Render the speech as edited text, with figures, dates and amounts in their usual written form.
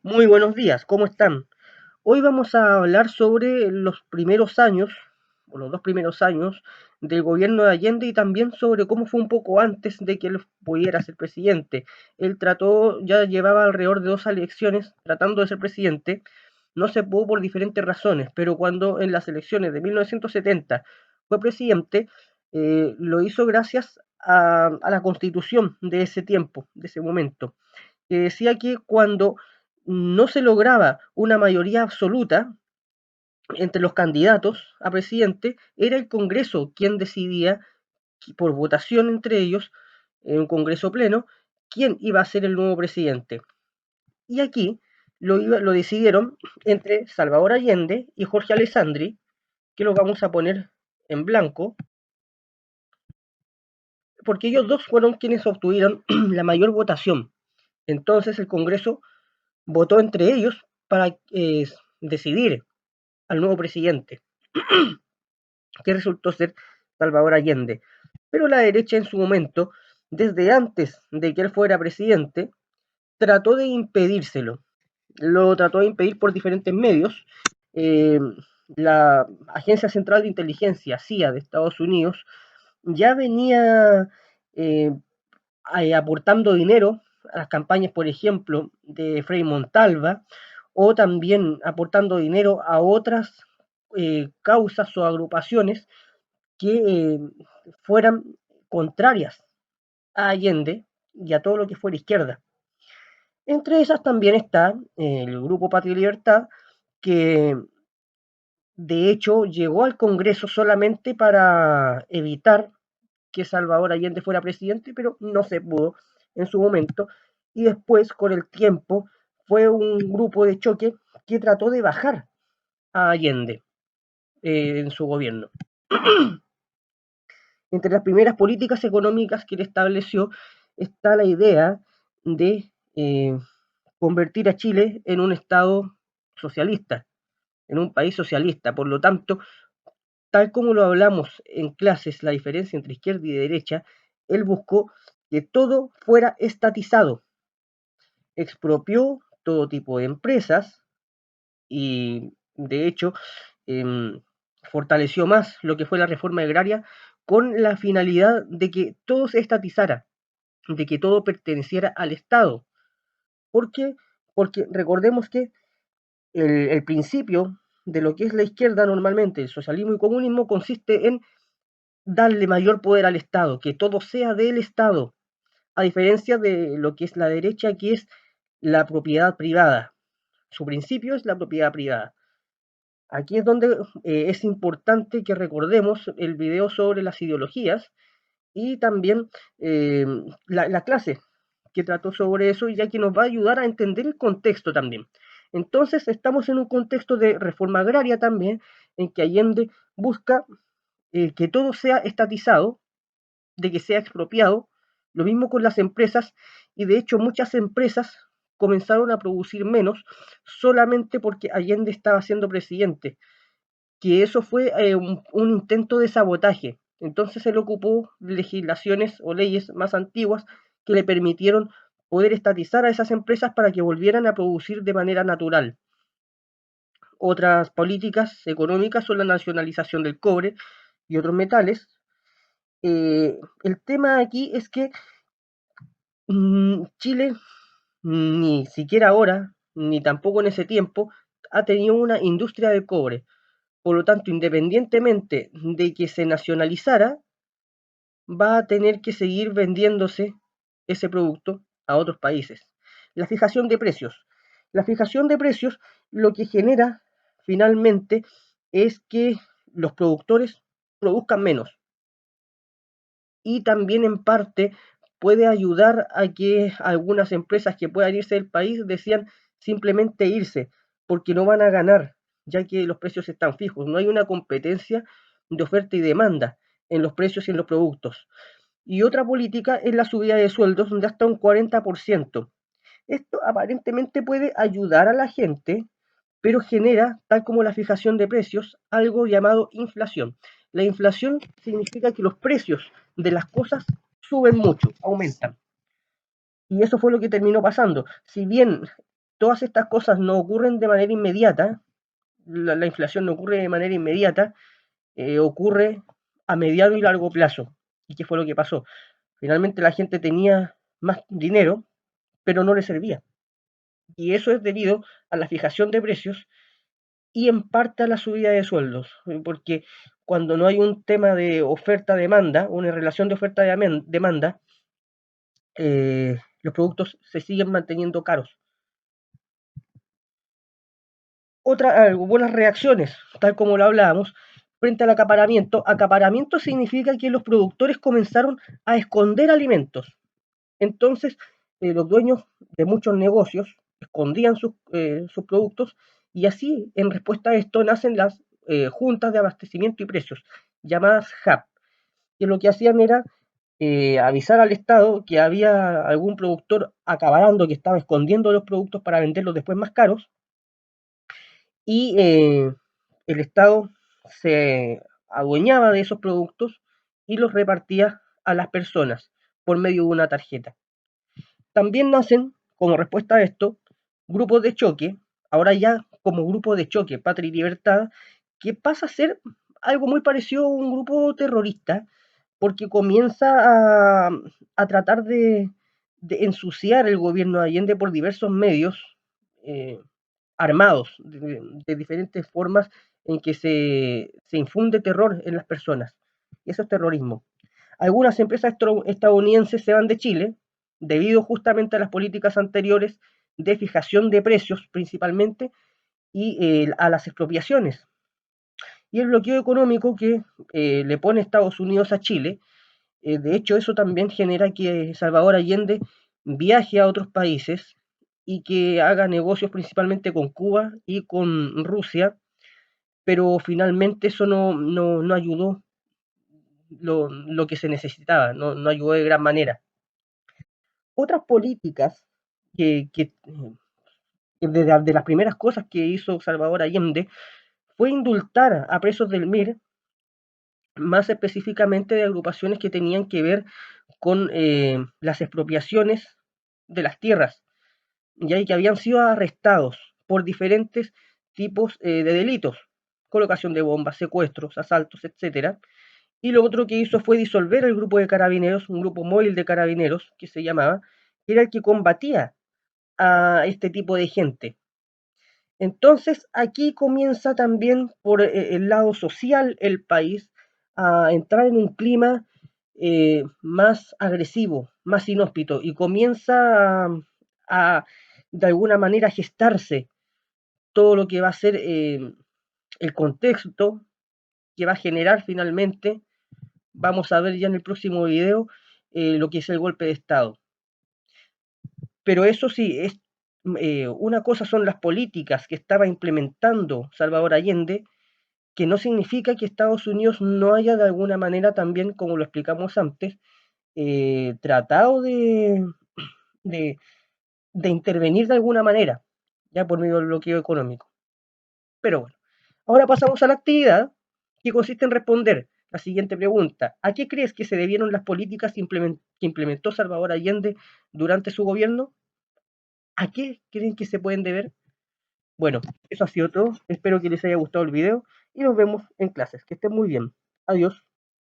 Muy buenos días, ¿cómo están? Hoy vamos a hablar sobre los primeros años, o los dos primeros años del gobierno de Allende y también sobre cómo fue un poco antes de que él pudiera ser presidente. Él trató, ya llevaba alrededor de dos elecciones tratando de ser presidente, no se pudo por diferentes razones, pero cuando en las elecciones de 1970 fue presidente, lo hizo gracias a la constitución de ese tiempo, de ese momento, que decía que cuando no se lograba una mayoría absoluta entre los candidatos a presidente, era el Congreso quien decidía, por votación entre ellos, en un Congreso pleno, quién iba a ser el nuevo presidente. Y aquí lo decidieron entre Salvador Allende y Jorge Alessandri, que lo vamos a poner en blanco, porque ellos dos fueron quienes obtuvieron la mayor votación. Entonces el Congreso votó entre ellos para decidir al nuevo presidente, que resultó ser Salvador Allende. Pero la derecha en su momento, desde antes de que él fuera presidente, trató de impedírselo. Lo trató de impedir por diferentes medios. Eh, la Agencia Central de Inteligencia, CIA, de Estados Unidos, ya venía eh, aportando dinero a las campañas, por ejemplo, de Frei Montalva, o también aportando dinero a otras causas o agrupaciones que fueran contrarias a Allende y a todo lo que fuera izquierda. Entre esas también está el Grupo Patria y Libertad, que de hecho llegó al Congreso solamente para evitar que Salvador Allende fuera presidente, pero no se pudo en su momento. Y después, con el tiempo, fue un grupo de choque que trató de bajar a Allende en su gobierno. Entre las primeras políticas económicas que él estableció está la idea de convertir a Chile en un Estado socialista, en un país socialista. Por lo tanto, tal como lo hablamos en clases, la diferencia entre izquierda y derecha, él buscó que todo fuera estatizado, expropió todo tipo de empresas y, de hecho, eh, fortaleció más lo que fue la reforma agraria con la finalidad de que todo se estatizara, de que todo perteneciera al Estado. ¿Por qué? Porque recordemos que el principio de lo que es la izquierda normalmente, el socialismo y comunismo, consiste en darle mayor poder al Estado, que todo sea del Estado, a diferencia de lo que es la derecha, que es la propiedad privada. Su principio es la propiedad privada. Aquí es donde es importante que recordemos el video sobre las ideologías y también eh, la clase que trató sobre eso, ya que nos va a ayudar a entender el contexto también. Entonces estamos en un contexto de reforma agraria también, en que Allende busca que todo sea estatizado, de que sea expropiado, lo mismo con las empresas, y de hecho muchas empresas comenzaron a producir menos solamente porque Allende estaba siendo presidente, que eso fue un intento de sabotaje. Entonces él ocupó legislaciones o leyes más antiguas que le permitieron poder estatizar a esas empresas para que volvieran a producir de manera natural. Otras políticas económicas son la nacionalización del cobre y otros metales. El tema aquí es que Chile ni siquiera ahora, ni tampoco en ese tiempo, ha tenido una industria del cobre. Por lo tanto, independientemente de que se nacionalizara, va a tener que seguir vendiéndose ese producto a otros países. La fijación de precios. La fijación de precios lo que genera finalmente es que los productores produzcan menos y también en parte puede ayudar a que algunas empresas que puedan irse del país decían simplemente irse porque no van a ganar, ya que los precios están fijos. No hay una competencia de oferta y demanda en los precios y en los productos. Y otra política es la subida de sueldos de hasta un 40%. Esto aparentemente puede ayudar a la gente, pero genera, tal como la fijación de precios, algo llamado inflación. La inflación significa que los precios de las cosas suben mucho, aumentan. Y eso fue lo que terminó pasando. Si bien todas estas cosas no ocurren de manera inmediata, la inflación no ocurre de manera inmediata, ocurre a mediano y largo plazo. ¿Y qué fue lo que pasó? Finalmente la gente tenía más dinero, pero no le servía. Y eso es debido a la fijación de precios y en parte a la subida de sueldos, porque cuando no hay un tema de oferta-demanda, una relación de oferta-demanda, los productos se siguen manteniendo caros. Buenas reacciones, tal como lo hablábamos, frente al acaparamiento. Acaparamiento significa que los productores comenzaron a esconder alimentos. Entonces, los dueños de muchos negocios escondían sus productos y así, en respuesta a esto, nacen las juntas de abastecimiento y precios, llamadas HAB, que lo que hacían era avisar al Estado que había algún productor acaparando, que estaba escondiendo los productos para venderlos después más caros, y el Estado se adueñaba de esos productos y los repartía a las personas por medio de una tarjeta. También nacen, como respuesta a esto, grupos de choque, ahora ya como grupo de choque Patria y Libertad, que pasa a ser algo muy parecido a un grupo terrorista, porque comienza a tratar de ensuciar el gobierno de Allende por diversos medios eh, armados, de diferentes formas en que se infunde terror en las personas. Y eso es terrorismo. Algunas empresas estadounidenses se van de Chile debido justamente a las políticas anteriores de fijación de precios principalmente y a las expropiaciones. Y el bloqueo económico que le pone Estados Unidos a Chile, de hecho eso también genera que Salvador Allende viaje a otros países y que haga negocios principalmente con Cuba y con Rusia, pero finalmente eso no ayudó lo que se necesitaba, no ayudó de gran manera. Otras políticas que de las primeras cosas que hizo Salvador Allende fue indultar a presos del MIR, más específicamente de agrupaciones que tenían que ver con las expropiaciones de las tierras, ya que habían sido arrestados por diferentes tipos de delitos, colocación de bombas, secuestros, asaltos, etcétera. Y lo otro que hizo fue disolver el grupo de carabineros, un grupo móvil de carabineros que se llamaba, que era el que combatía a este tipo de gente. Entonces aquí comienza también por el lado social el país a entrar en un clima más agresivo, más inhóspito, y comienza a, de alguna manera gestarse todo lo que va a ser el contexto que va a generar finalmente, vamos a ver ya en el próximo video, lo que es el golpe de Estado. Pero eso sí, una cosa son las políticas que estaba implementando Salvador Allende, que no significa que Estados Unidos no haya de alguna manera también, como lo explicamos antes, tratado de, de intervenir de alguna manera, ya por medio del bloqueo económico. Pero bueno, ahora pasamos a la actividad que consiste en responder la siguiente pregunta. ¿A qué crees que se debieron las políticas que implementó Salvador Allende durante su gobierno? ¿A qué creen que se pueden deber? Bueno, eso ha sido todo. Espero que les haya gustado el video y nos vemos en clases. Que estén muy bien. Adiós.